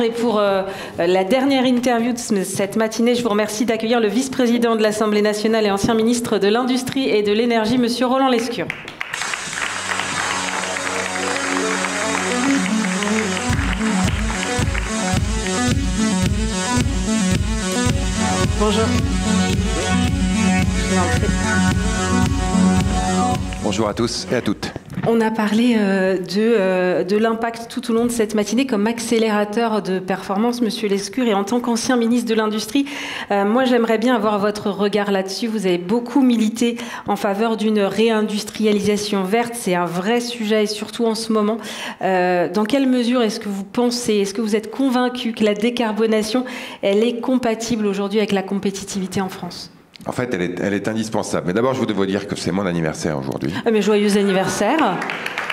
Et pour la dernière interview de cette matinée, je vous remercie d'accueillir le vice-président de l'Assemblée nationale et ancien ministre de l'Industrie et de l'Énergie, monsieur Roland Lescure. Bonjour. Bonjour à tous et à toutes. On a parlé de l'impact tout au long de cette matinée comme accélérateur de performance, monsieur Lescure, et en tant qu'ancien ministre de l'Industrie, moi j'aimerais bien avoir votre regard là-dessus. Vous avez beaucoup milité en faveur d'une réindustrialisation verte, c'est un vrai sujet et surtout en ce moment. Dans quelle mesure est-ce que vous pensez, est-ce que vous êtes convaincu que la décarbonation, elle est compatible aujourd'hui avec la compétitivité en France ? En fait, elle est indispensable. Mais d'abord, je voudrais vous dire que c'est mon anniversaire aujourd'hui. Ah, mais joyeux anniversaire.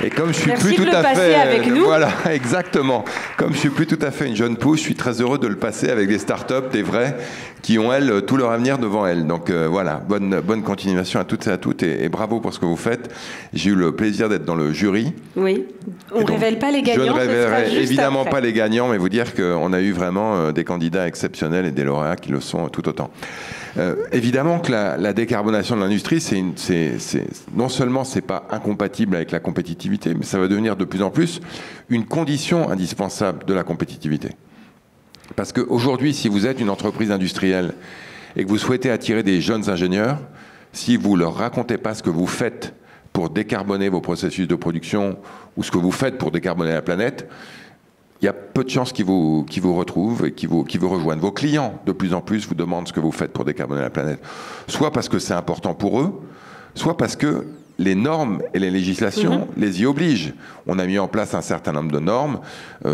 Et comme je suis Merci plus de tout le à passer fait, avec nous. Voilà, exactement. Comme je suis plus tout à fait une jeune pousse, je suis très heureux de le passer avec des startups, des vrais, qui ont elles tout leur avenir devant elles. Donc voilà, bonne continuation à toutes et à toutes, et bravo pour ce que vous faites. J'ai eu le plaisir d'être dans le jury. Oui. On ne révèle pas les gagnants. Je ne révélerai évidemment après. pas les gagnants, mais vous dire qu'on a eu vraiment des candidats exceptionnels et des lauréats qui le sont tout autant. Évidemment que la décarbonation de l'industrie, non seulement c'est pas incompatible avec la compétitivité, mais ça va devenir de plus en plus une condition indispensable de la compétitivité. Parce qu'aujourd'hui, si vous êtes une entreprise industrielle et que vous souhaitez attirer des jeunes ingénieurs, si vous leur racontez pas ce que vous faites pour décarboner vos processus de production ou ce que vous faites pour décarboner la planète, il y a peu de chances qu'ils vous retrouvent et qu'ils vous rejoignent. Vos clients, de plus en plus, vous demandent ce que vous faites pour décarboner la planète. Soit parce que c'est important pour eux, soit parce que les normes et les législations les y obligent. On a mis en place un certain nombre de normes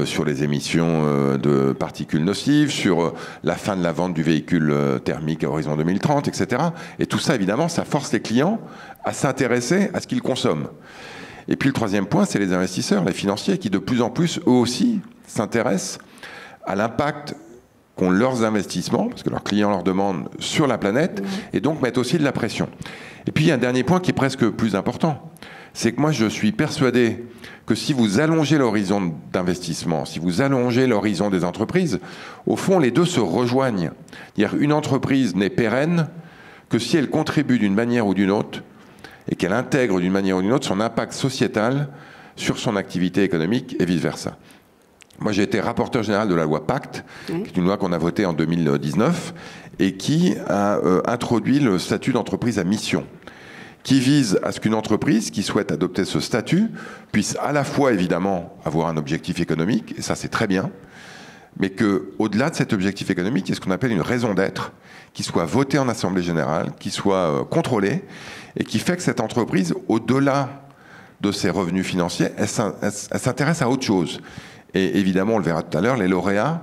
sur les émissions de particules nocives, sur la fin de la vente du véhicule thermique à horizon 2030, etc. Et tout ça, évidemment, ça force les clients à s'intéresser à ce qu'ils consomment. Et puis le troisième point, c'est les investisseurs, les financiers, qui de plus en plus, eux aussi, s'intéressent à l'impact qu'ont leurs investissements, parce que leurs clients leur demandent, sur la planète, et donc mettent aussi de la pression. Et puis il y a un dernier point qui est presque plus important, c'est que moi je suis persuadé que si vous allongez l'horizon d'investissement, si vous allongez l'horizon des entreprises, au fond les deux se rejoignent. C'est-à-dire une entreprise n'est pérenne que si elle contribue d'une manière ou d'une autre, et qu'elle intègre d'une manière ou d'une autre son impact sociétal sur son activité économique et vice-versa. Moi, j'ai été rapporteur général de la loi Pacte, qui est une loi qu'on a votée en 2019, et qui a introduit le statut d'entreprise à mission, qui vise à ce qu'une entreprise qui souhaite adopter ce statut puisse à la fois, évidemment, avoir un objectif économique, et ça c'est très bien, mais qu'au-delà de cet objectif économique, il y ait ce qu'on appelle une raison d'être, qui soit votée en Assemblée générale, qui soit contrôlée, et qui fait que cette entreprise, au-delà de ses revenus financiers, elle s'intéresse à autre chose. Et évidemment, on le verra tout à l'heure, les lauréats,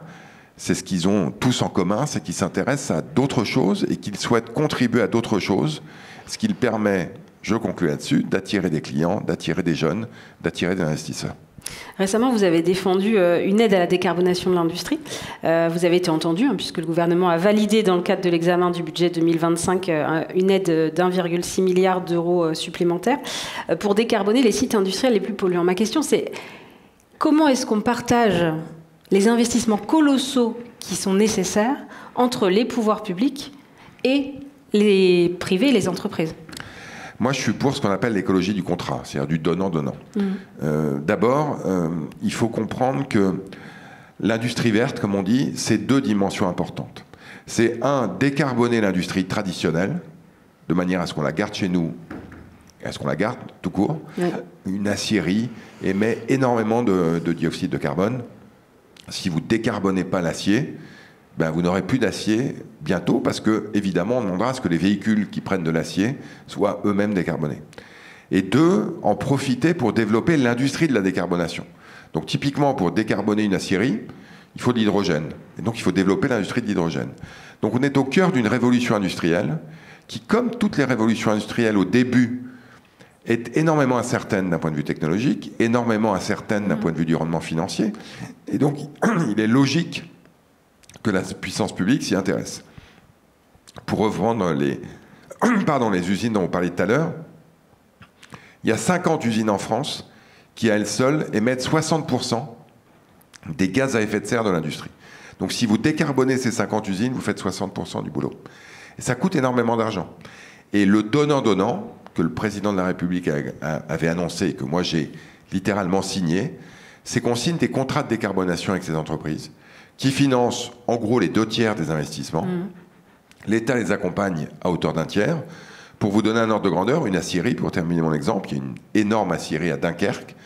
c'est ce qu'ils ont tous en commun, c'est qu'ils s'intéressent à d'autres choses et qu'ils souhaitent contribuer à d'autres choses, ce qui permet, je conclue là-dessus, d'attirer des clients, d'attirer des jeunes, d'attirer des investisseurs. Récemment, vous avez défendu une aide à la décarbonation de l'industrie. Vous avez été entendu, puisque le gouvernement a validé dans le cadre de l'examen du budget 2025 une aide d'1,6 milliard d'euros supplémentaires pour décarboner les sites industriels les plus polluants. Ma question, c'est comment est-ce qu'on partage les investissements colossaux qui sont nécessaires entre les pouvoirs publics et les privés et les entreprises ? Moi, je suis pour ce qu'on appelle l'écologie du contrat, c'est-à-dire du donnant-donnant. D'abord, il faut comprendre que l'industrie verte, comme on dit, c'est deux dimensions importantes. C'est décarboner l'industrie traditionnelle, de manière à ce qu'on la garde chez nous, et à ce qu'on la garde tout court. Une aciérie émet énormément de dioxyde de carbone. Si vous ne décarbonez pas l'acier, vous n'aurez plus d'acier bientôt parce que, évidemment, on demandera à ce que les véhicules qui prennent de l'acier soient eux-mêmes décarbonés. Et deux, en profiter pour développer l'industrie de la décarbonation. Donc, typiquement, pour décarboner une aciérie, il faut de l'hydrogène. Et donc, il faut développer l'industrie de l'hydrogène. Donc, on est au cœur d'une révolution industrielle qui, comme toutes les révolutions industrielles au début, est énormément incertaine d'un point de vue technologique, énormément incertaine d'un point de vue du rendement financier. Et donc, il est logique que la puissance publique s'y intéresse. Pour reprendre les usines dont on parlait tout à l'heure, il y a 50 usines en France qui, à elles seules, émettent 60% des gaz à effet de serre de l'industrie. Donc si vous décarbonez ces 50 usines, vous faites 60% du boulot. Et ça coûte énormément d'argent. Et le donnant-donnant, que le président de la République avait annoncé et que moi j'ai littéralement signé, c'est qu'on signe des contrats de décarbonation avec ces entreprises qui financent en gros les 2/3 des investissements. L'État les accompagne à hauteur d'un tiers. Pour vous donner un ordre de grandeur, une aciérie, pour terminer mon exemple, il y a une énorme aciérie à Dunkerque,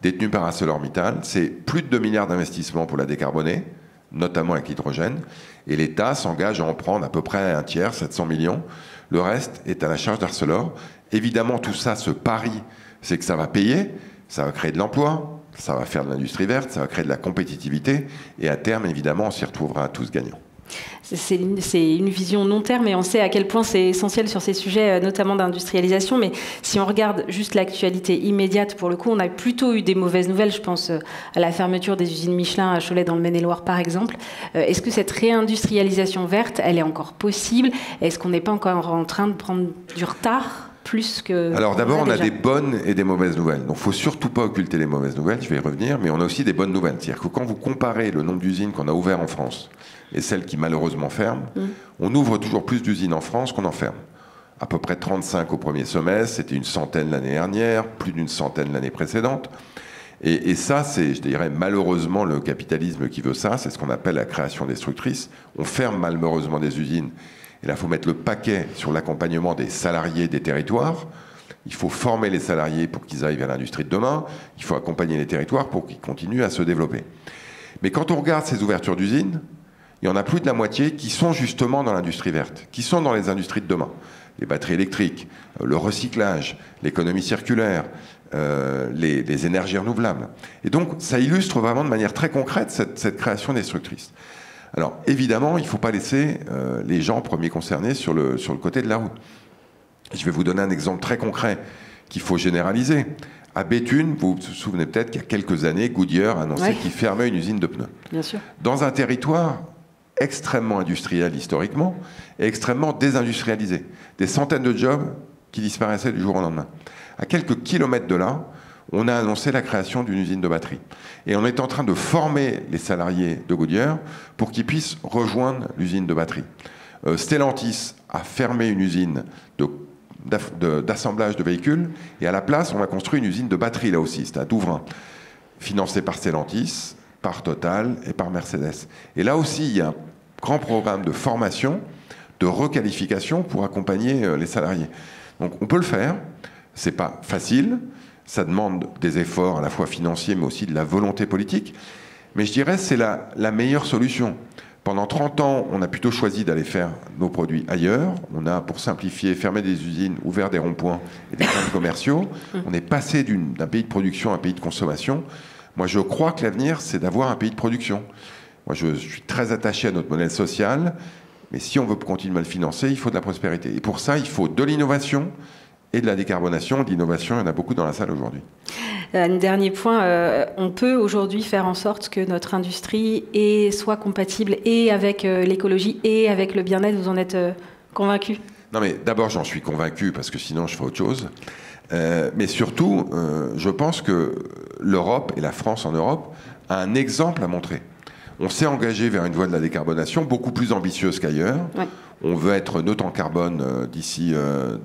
détenue par ArcelorMittal. C'est plus de 2 milliards d'investissements pour la décarboner, notamment avec l'hydrogène. Et l'État s'engage à en prendre à peu près un tiers, 700 millions. Le reste est à la charge d'Arcelor. Évidemment, tout ça, ce pari, c'est que ça va payer, ça va créer de l'emploi, ça va faire de l'industrie verte, ça va créer de la compétitivité. Et à terme, évidemment, on s'y retrouvera tous gagnants. C'est une vision long terme et on sait à quel point c'est essentiel sur ces sujets, notamment d'industrialisation. Mais si on regarde juste l'actualité immédiate, pour le coup, on a plutôt eu des mauvaises nouvelles. Je pense à la fermeture des usines Michelin à Cholet dans le Maine-et-Loire, par exemple. Est-ce que cette réindustrialisation verte, elle est encore possible? Est-ce qu'on n'est pas encore en train de prendre du retard? Alors d'abord, on a des bonnes et des mauvaises nouvelles. Donc il ne faut surtout pas occulter les mauvaises nouvelles, je vais y revenir, mais on a aussi des bonnes nouvelles. C'est-à-dire que quand vous comparez le nombre d'usines qu'on a ouvertes en France et celles qui malheureusement ferment, on ouvre toujours plus d'usines en France qu'on en ferme. À peu près 35 au premier semestre, c'était une centaine l'année dernière, plus d'une centaine l'année précédente. Et ça, c'est, je dirais, malheureusement le capitalisme qui veut ça, c'est ce qu'on appelle la création destructrice. On ferme malheureusement des usines. Et là, il faut mettre le paquet sur l'accompagnement des salariés des territoires. Il faut former les salariés pour qu'ils aillent vers l'industrie de demain. Il faut accompagner les territoires pour qu'ils continuent à se développer. Mais quand on regarde ces ouvertures d'usines, il y en a plus de la moitié qui sont justement dans l'industrie verte, qui sont dans les industries de demain. Les batteries électriques, le recyclage, l'économie circulaire, les énergies renouvelables. Et donc, ça illustre vraiment de manière très concrète cette création destructrice. Alors, évidemment, il ne faut pas laisser les gens premiers concernés sur le côté de la route. Je vais vous donner un exemple très concret qu'il faut généraliser. À Béthune, vous vous souvenez peut-être qu'il y a quelques années, Goodyear a annoncé qu'il fermait une usine de pneus. Bien sûr. Dans un territoire extrêmement industriel historiquement et extrêmement désindustrialisé. Des centaines de jobs qui disparaissaient du jour au lendemain. À quelques kilomètres de là, on a annoncé la création d'une usine de batterie. Et on est en train de former les salariés de Goodyear pour qu'ils puissent rejoindre l'usine de batterie. Stellantis a fermé une usine d'assemblage de véhicules et à la place, on a construit une usine de batterie là aussi, c'était à Douvrin, financée par Stellantis, par Total et par Mercedes. Et là aussi, il y a un grand programme de formation, de requalification pour accompagner les salariés. Donc on peut le faire, c'est pas facile. Ça demande des efforts à la fois financiers, mais aussi de la volonté politique. Mais je dirais que c'est la meilleure solution. Pendant 30 ans, on a plutôt choisi d'aller faire nos produits ailleurs. On a, pour simplifier, fermé des usines, ouvert des ronds-points et des centres commerciaux. On est passé d'un pays de production à un pays de consommation. Moi, je crois que l'avenir, c'est d'avoir un pays de production. Moi, je suis très attaché à notre modèle social. Mais si on veut continuer à le financer, il faut de la prospérité. Et pour ça, il faut de l'innovation et de la décarbonation. D'innovation, il y en a beaucoup dans la salle aujourd'hui. Un dernier point, on peut aujourd'hui faire en sorte que notre industrie soit compatible et avec l'écologie et avec le bien-être. Vous en êtes convaincu? Non, mais d'abord, j'en suis convaincu parce que sinon, je ferais autre chose. Mais surtout, je pense que l'Europe et la France en Europe a un exemple à montrer. On s'est engagé vers une voie de la décarbonation beaucoup plus ambitieuse qu'ailleurs. Ouais. On veut être neutre en carbone d'ici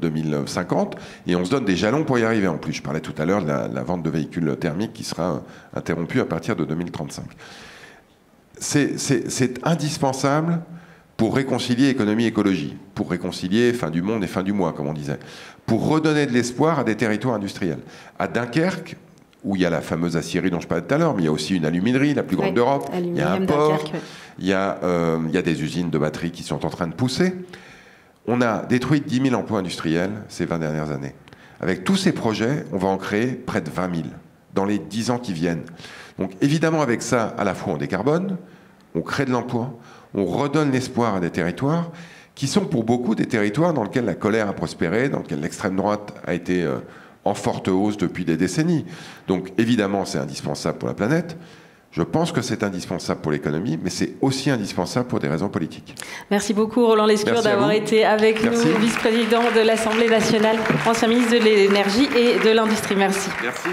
2050 et on se donne des jalons pour y arriver en plus. Je parlais tout à l'heure de la vente de véhicules thermiques qui sera interrompue à partir de 2035. C'est indispensable pour réconcilier économie et écologie, pour réconcilier fin du monde et fin du mois, comme on disait, pour redonner de l'espoir à des territoires industriels. À Dunkerque, où il y a la fameuse aciérie dont je parlais tout à l'heure, mais il y a aussi une aluminerie, la plus grande d'Europe. Il y a un port, il y a des usines de batteries qui sont en train de pousser. On a détruit 10 000 emplois industriels ces 20 dernières années. Avec tous ces projets, on va en créer près de 20 000 dans les 10 ans qui viennent. Donc évidemment, avec ça, à la fois on décarbone, on crée de l'emploi, on redonne l'espoir à des territoires qui sont pour beaucoup des territoires dans lesquels la colère a prospéré, dans lesquels l'extrême droite a été en forte hausse depuis des décennies. Donc évidemment, c'est indispensable pour la planète. Je pense que c'est indispensable pour l'économie, mais c'est aussi indispensable pour des raisons politiques. Merci beaucoup, Roland Lescure, d'avoir été avec nous, vice-président de l'Assemblée nationale, ancien ministre de l'Énergie et de l'Industrie. Merci. Merci.